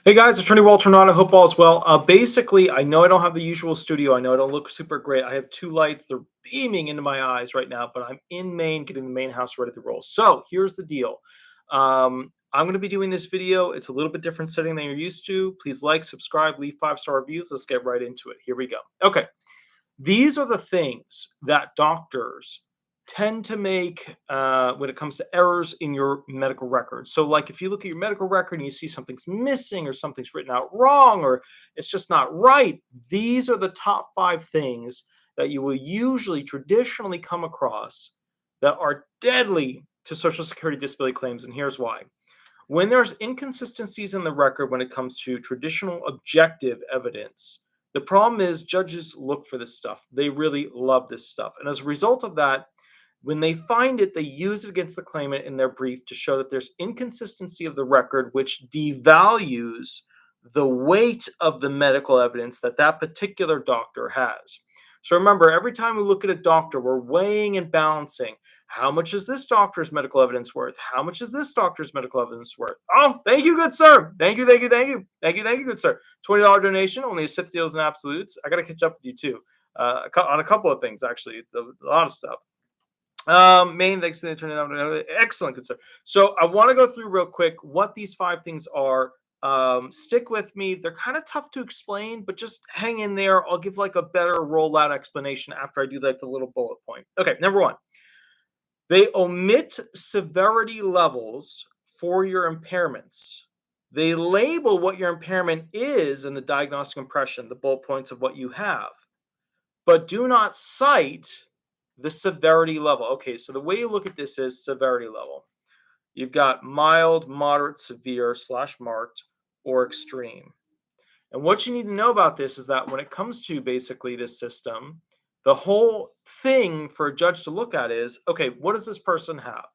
Hey guys, Attorney Walter Hnot. I hope all is well. Basically, I know I don't have the usual studio. I know I don't look super great. I have two lights. They're beaming into my eyes right now, but I'm in Maine getting the main house ready to roll. So here's the deal. I'm going to be doing this video. It's a little bit different setting than you're used to. Please like, subscribe, leave 5-star reviews. Let's get right into it. Here we go. Okay. These are the things that doctors tend to make when it comes to errors in your medical record. So, like if you look at your medical record and you see something's missing or something's written out wrong or it's just not right, these are the top 5 things that you will usually traditionally come across that are deadly to Social Security disability claims. And here's why. When there's inconsistencies in the record when it comes to traditional objective evidence, the problem is judges look for this stuff. They really love this stuff. And as a result of that, when they find it, they use it against the claimant in their brief to show that there's inconsistency of the record, which devalues the weight of the medical evidence that that particular doctor has. So remember, every time we look at a doctor, we're weighing and balancing. How much is this doctor's medical evidence worth? How much is this doctor's medical evidence worth? Oh, thank you, good sir. Thank you, thank you, thank you. Thank you, thank you, good sir. $20 donation, only a Sith deals and absolutes. I got to catch up with you too on a couple of things, actually. It's a lot of stuff. Main, thanks to the attorney. Excellent, good sir. So I want to go through real quick what these 5 things are. Stick with me. They're kind of tough to explain, but just hang in there. I'll give like a better rollout explanation after I do like the little bullet point. Okay, number 1. They omit severity levels for your impairments. They label what your impairment is in the diagnostic impression, the bullet points of what you have, but do not cite the severity level. Okay, so the way you look at this is severity level. You've got mild, moderate, severe, / marked, or extreme. And what you need to know about this is that when it comes to basically this system, the whole thing for a judge to look at is, okay, what does this person have?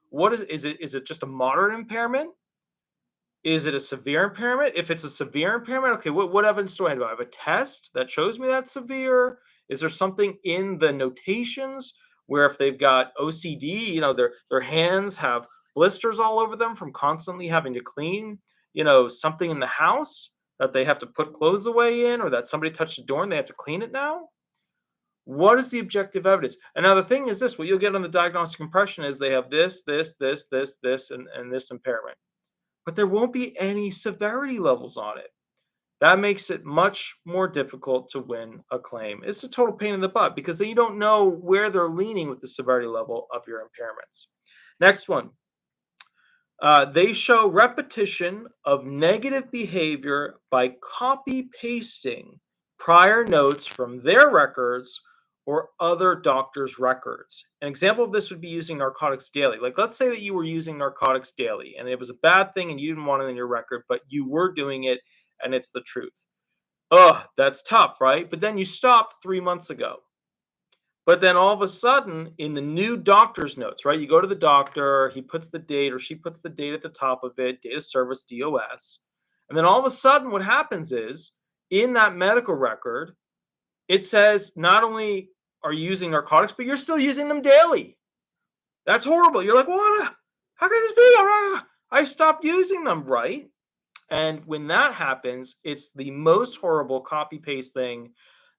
What is it just a moderate impairment? Is it a severe impairment? If it's a severe impairment, okay, what evidence do I have? Do I have a test that shows me that's severe? Is there something in the notations where if they've got OCD, their hands have blisters all over them from constantly having to clean, something in the house that they have to put clothes away in, or that somebody touched the door and they have to clean it now? What is the objective evidence? And now the thing is this, what you'll get on the diagnostic impression is they have this, and this impairment. But there won't be any severity levels on it. That makes it much more difficult to win a claim. It's a total pain in the butt because then you don't know where they're leaning with the severity level of your impairments. Next one. They show repetition of negative behavior by copy pasting prior notes from their records or other doctors' records. An example of this would be using narcotics daily. Like, let's say that you were using narcotics daily and it was a bad thing and you didn't want it in your record, but you were doing it and it's the truth. Oh, that's tough, right? But then you stopped 3 months ago. But then all of a sudden, in the new doctor's notes, right? You go to the doctor, he puts the date or she puts the date at the top of it, date of service, DOS. And then all of a sudden, what happens is in that medical record, it says not only are you using narcotics, but you're still using them daily. That's horrible. You're like, what? How can this be? I stopped using them, right? And when that happens, it's the most horrible copy paste thing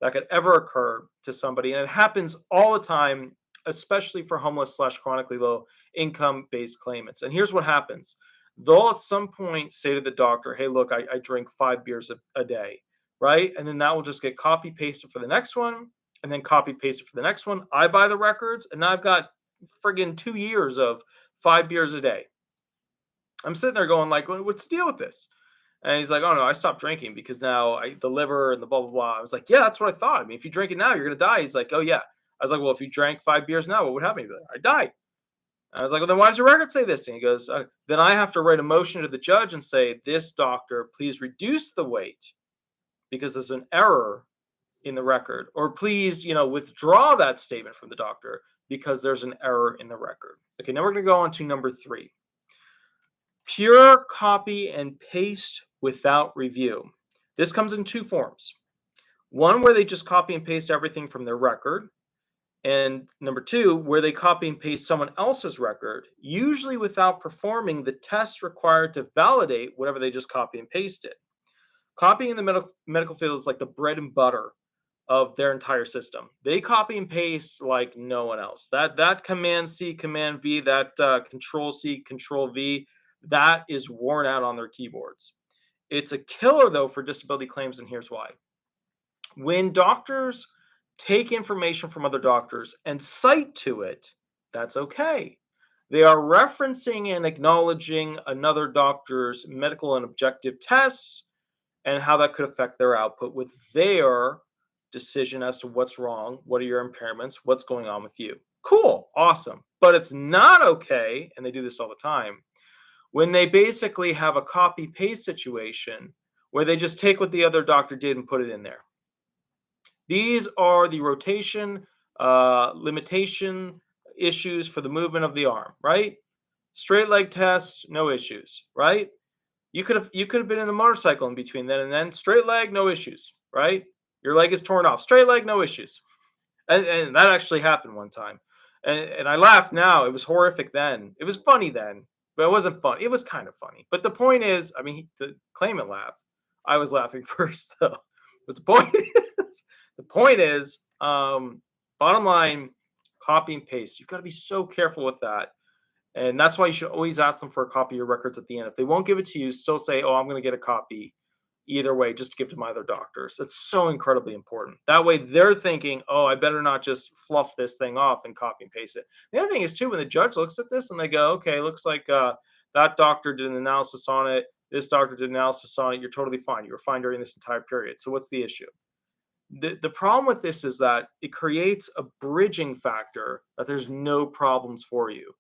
that could ever occur to somebody. And it happens all the time, especially for homeless / chronically low income based claimants. And here's what happens. They'll at some point say to the doctor, hey, look, I drink 5 beers a day, right? And then that will just get copy pasted for the next one and then copy pasted for the next one. I buy the records and now I've got friggin' 2 years of 5 beers a day. I'm sitting there going like, what's the deal with this? And he's like, oh no, I stopped drinking because now the liver and the blah, blah, blah. I was like, yeah, that's what I thought. I mean, if you drink it now, you're going to die. He's like, oh yeah. I was like, well, if you drank 5 beers now, what would happen? He's like, I die. I was like, well, then why does your record say this? And he goes, then I have to write a motion to the judge and say, this doctor, please reduce the weight because there's an error in the record, or please, withdraw that statement from the doctor because there's an error in the record. Okay, now we're going to go on to number 3. Pure copy and paste without review. This comes in 2 forms. One where they just copy and paste everything from their record, And number two, where they copy and paste someone else's record, usually without performing the tests required to validate whatever they just copy and pasted. Copying in the medical field is like the bread and butter of their entire system. They copy and paste like no one else. That Command C, Command V, that Control C, Control V, that is worn out on their keyboards. It's a killer though for disability claims, and here's why. When doctors take information from other doctors and cite to it, that's okay. They are referencing and acknowledging another doctor's medical and objective tests and how that could affect their output with their decision as to what's wrong, what are your impairments, what's going on with you. Cool, awesome. But it's not okay, and they do this all the time, when they basically have a copy paste situation where they just take what the other doctor did and put it in there. These are the rotation limitation issues for the movement of the arm, right? Straight leg test, no issues, right? You could have been in a motorcycle in between then and then. Straight leg, no issues, right? Your leg is torn off. Straight leg, no issues. And that actually happened one time. And I laugh now. It was horrific then. It was funny then, but it wasn't fun. It was kind of funny. But the point is, I mean, the claimant laughed. I was laughing first though. But the point is, bottom line, copy and paste. You've got to be so careful with that. And that's why you should always ask them for a copy of your records at the end. If they won't give it to you, still say, "Oh, I'm going to get a copy either way, just to give to my other doctors." That's so incredibly important. That way they're thinking, "Oh, I better not just fluff this thing off and copy and paste it." The other thing is too, when the judge looks at this and they go, "Okay, looks like that doctor did an analysis on it. This doctor did an analysis on it. You're totally fine. You were fine during this entire period. So what's the issue?" The problem with this is that it creates a bridging factor that there's no problems for you.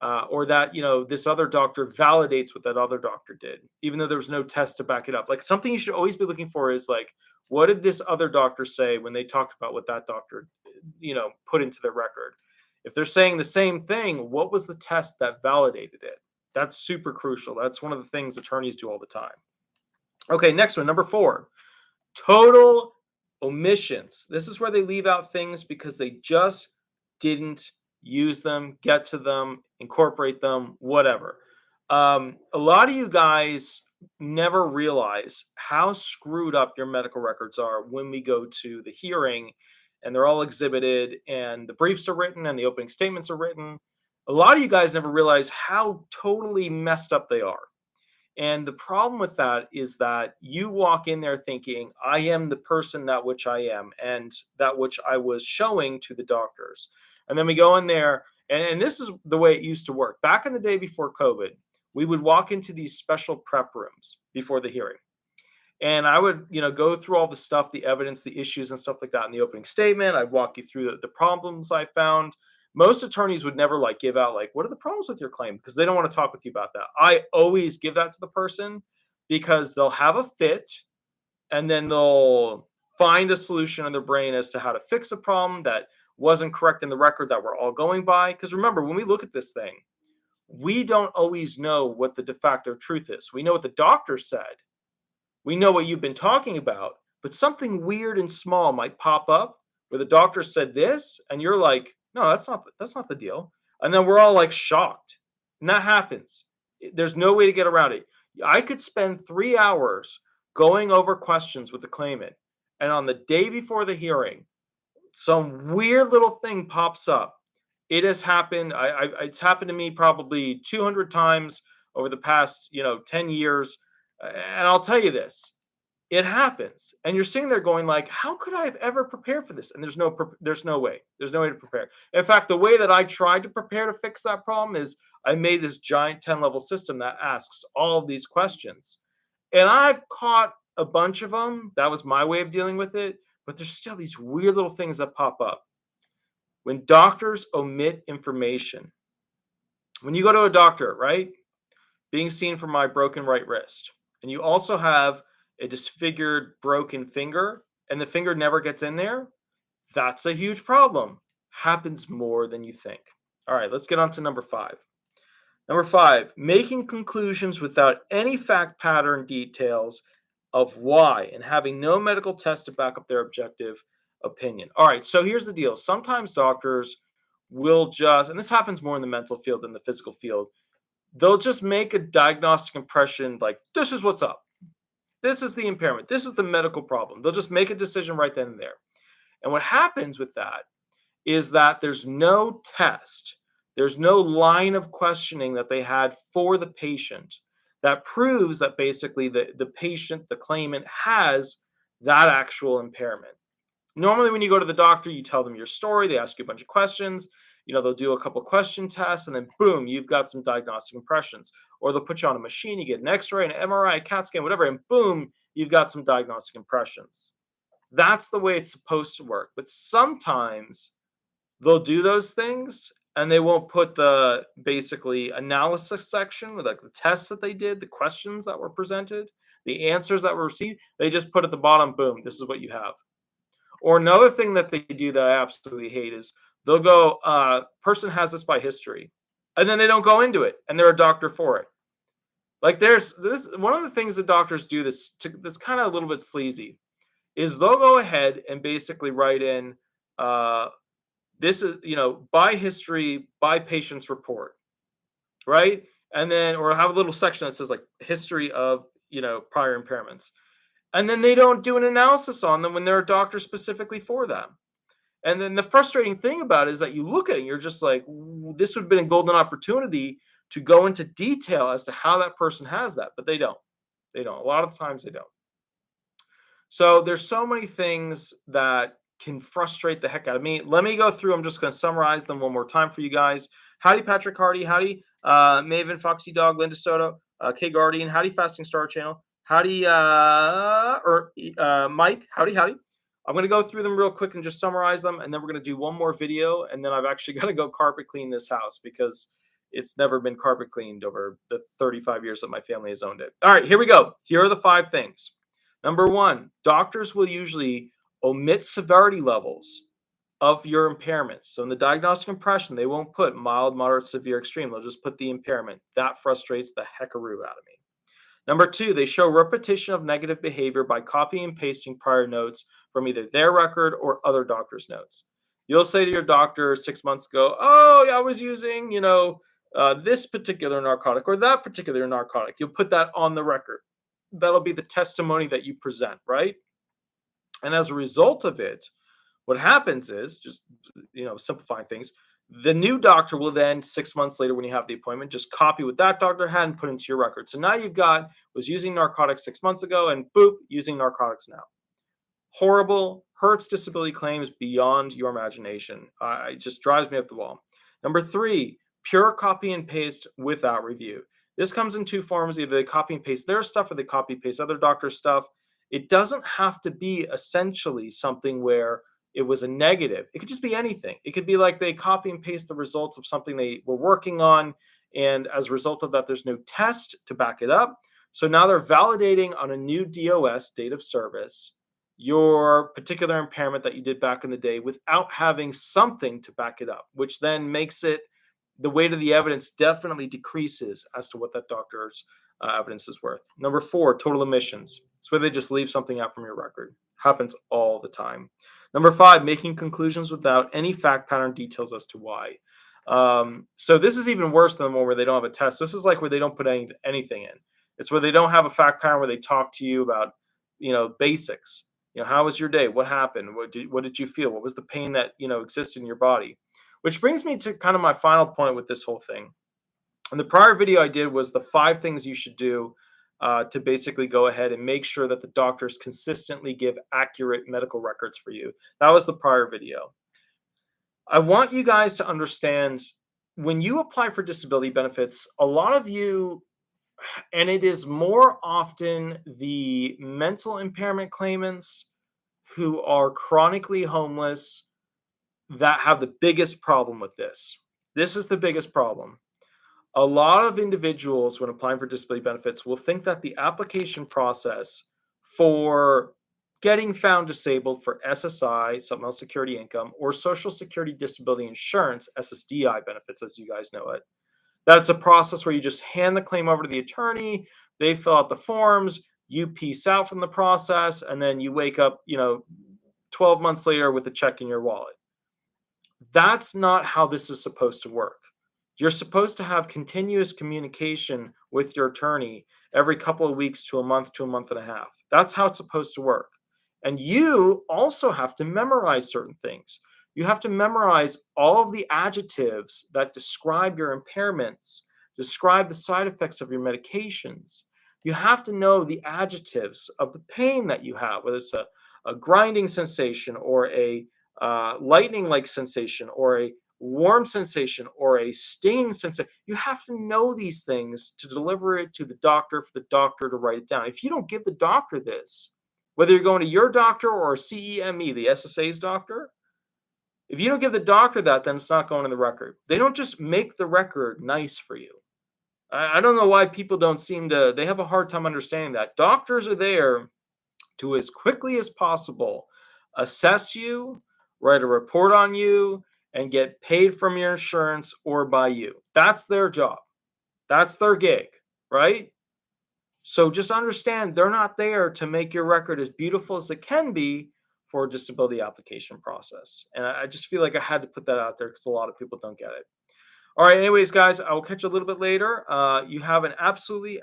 Or that this other doctor validates what that other doctor did, even though there was no test to back it up. Like, something you should always be looking for is like, what did this other doctor say when they talked about what that doctor, put into their record? If they're saying the same thing, what was the test that validated it? That's super crucial. That's one of the things attorneys do all the time. Okay, next one, number 4, total omissions. This is where they leave out things because they just didn't use them, get to them, incorporate them, whatever. A lot of you guys never realize how screwed up your medical records are when we go to the hearing and they're all exhibited and the briefs are written and the opening statements are written. A lot of you guys never realize how totally messed up they are. And the problem with that is that you walk in there thinking, "I am the person that which I am and that which I was showing to the doctors." And then we go in there, and this is the way it used to work. Back in the day before COVID, we would walk into these special prep rooms before the hearing. And I would, go through all the stuff, the evidence, the issues, and stuff like that in the opening statement. I'd walk you through the problems I found. Most attorneys would never give out what are the problems with your claim, because they don't want to talk with you about that. I always give that to the person because they'll have a fit and then they'll find a solution in their brain as to how to fix a problem that wasn't correct in the record that we're all going by. Because remember, when we look at this thing, we don't always know what the de facto truth is. We know what the doctor said. We know what you've been talking about, but something weird and small might pop up where the doctor said this, and you're like, "No, that's not the deal." And then we're all shocked. And that happens. There's no way to get around it. I could spend 3 hours going over questions with the claimant, and on the day before the hearing, some weird little thing pops up. It has happened. It's happened to me probably 200 times over the past 10 years. And I'll tell you this, it happens. And you're sitting there going "How could I have ever prepared for this?" And there's no way. There's no way to prepare. In fact, the way that I tried to prepare to fix that problem is I made this giant 10-level system that asks all of these questions. And I've caught a bunch of them. That was my way of dealing with it. But there's still these weird little things that pop up. When doctors omit information, when you go to a doctor, right, being seen for my broken right wrist, and you also have a disfigured broken finger, and the finger never gets in there, that's a huge problem. Happens more than you think. All right, let's get on to number 5. Number 5, making conclusions without any fact pattern details of why and having no medical test to back up their objective. opinion. All right, so here's the deal. Sometimes doctors will just, and this happens more in the mental field than the physical field, they'll just make a diagnostic impression like, this is what's up. This is the impairment. This is the medical problem. They'll just make a decision right then and there. And what happens with that is that there's no test, there's no line of questioning that they had for the patient that proves that basically the patient, the claimant, has that actual impairment. Normally, when you go to the doctor, you tell them your story, they ask you a bunch of questions, they'll do a couple question tests, and then boom, you've got some diagnostic impressions. Or they'll put you on a machine, you get an X-ray, an MRI, a CAT scan, whatever, and boom, you've got some diagnostic impressions. That's the way it's supposed to work. But sometimes they'll do those things and they won't put the basically analysis section with like the tests that they did, the questions that were presented, the answers that were received. They just put at the bottom, boom, this is what you have. Or another thing that they do that I absolutely hate is they'll go, person has this by history, and then they don't go into it, and they're a doctor for it. Like there's this one of the things that doctors do that's kind of a little bit sleazy is they'll go ahead and basically write in, this is, by history, by patient's report, right? And then, or have a little section that says like history of, prior impairments. And then they don't do an analysis on them when they're a doctor specifically for them. And then the frustrating thing about it is that you look at it and you're just like, this would have been a golden opportunity to go into detail as to how that person has that, but they don't. They don't. A lot of times they don't. So there's so many things that can frustrate the heck out of me. Let me go through. I'm just going to summarize them one more time for you guys. Howdy, Patrick Hardy. Howdy, Maven, Foxy Dog, Linda Soto, K Guardian. Howdy, Fasting Star Channel. Howdy, Mike. Howdy, howdy. I'm going to go through them real quick and just summarize them, and then we're going to do one more video, and then I've actually got to go carpet clean this house because it's never been carpet cleaned over the 35 years that my family has owned it. All right, here we go. Here are the 5 things. Number 1, doctors will usually omit severity levels of your impairments. So in the diagnostic impression, they won't put mild, moderate, severe, extreme. They'll just put the impairment. That frustrates the heckaroo out of me. Number 2, they show repetition of negative behavior by copying and pasting prior notes from either their record or other doctors' notes. You'll say to your doctor 6 months ago, oh, yeah, I was using, this particular narcotic or that particular narcotic. You'll put that on the record. That'll be the testimony that you present, right? And as a result of it, what happens is, just, simplifying things, the new doctor will then 6 months later when you have the appointment, just copy what that doctor had and put into your record. So now you've got, was using narcotics 6 months ago and boop, using narcotics now. Horrible, hurts disability claims beyond your imagination. It just drives me up the wall. Number 3, pure copy and paste without review. This comes in 2 forms. Either they copy and paste their stuff or they copy and paste other doctors' stuff. It doesn't have to be essentially something where it was a negative. It could just be anything. It could be like they copy and paste the results of something they were working on, and as a result of that, there's no test to back it up. So now they're validating on a new DOS, date of service, your particular impairment that you did back in the day without having something to back it up, which then makes it, the weight of the evidence definitely decreases as to what that doctor's evidence is worth. Number 4, total omissions. It's where they just leave something out from your record. Happens all the time. Number 5, making conclusions without any fact pattern details as to why. So this is even worse than the one where they don't have a test. This is like where they don't put anything in. It's where they don't have a fact pattern where they talk to you about, basics. How was your day? What happened? What did you feel? What was the pain that, existed in your body? Which brings me to kind of my final point with this whole thing. And the prior video I did was the 5 things you should do to basically go ahead and make sure that the doctors consistently give accurate medical records for you. That was the prior video. I want you guys to understand, when you apply for disability benefits, a lot of you, and it is more often the mental impairment claimants who are chronically homeless, that have the biggest problem with this. This is the biggest problem. A lot of individuals, when applying for disability benefits, will think that the application process for getting found disabled for SSI, supplemental security income, or Social Security Disability Insurance, SSDI benefits, as you guys know it, that's a process where you just hand the claim over to the attorney, they fill out the forms, you piece out from the process, and then you wake up, 12 months later with a check in your wallet. That's not how this is supposed to work. You're supposed to have continuous communication with your attorney every couple of weeks to a month and a half. That's how it's supposed to work. And you also have to memorize certain things. You have to memorize all of the adjectives that describe your impairments, describe the side effects of your medications. You have to know the adjectives of the pain that you have, whether it's a grinding sensation or a lightning like sensation or a warm sensation or a stinging sensation. You have to know these things to deliver it to the doctor for the doctor to write it down. If you don't give the doctor this, whether you're going to your doctor or CEME, the SSA's doctor, if you don't give the doctor that, then it's not going in the record. They don't just make the record nice for you. I don't know why people don't seem to, they have a hard time understanding that. Doctors are there to, as quickly as possible, assess you, write a report on you, and get paid from your insurance or by you. That's their job. That's their gig, right? So just understand they're not there to make your record as beautiful as it can be for a disability application process. And I just feel like I had to put that out there because a lot of people don't get it. All right. Anyways, guys, I will catch you a little bit later. You have an absolutely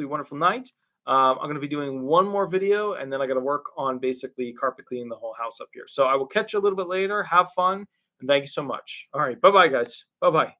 wonderful night. I'm going to be doing one more video, and then I got to work on basically carpet cleaning the whole house up here. So I will catch you a little bit later. Have fun, and thank you so much. All right. Bye-bye, guys. Bye-bye.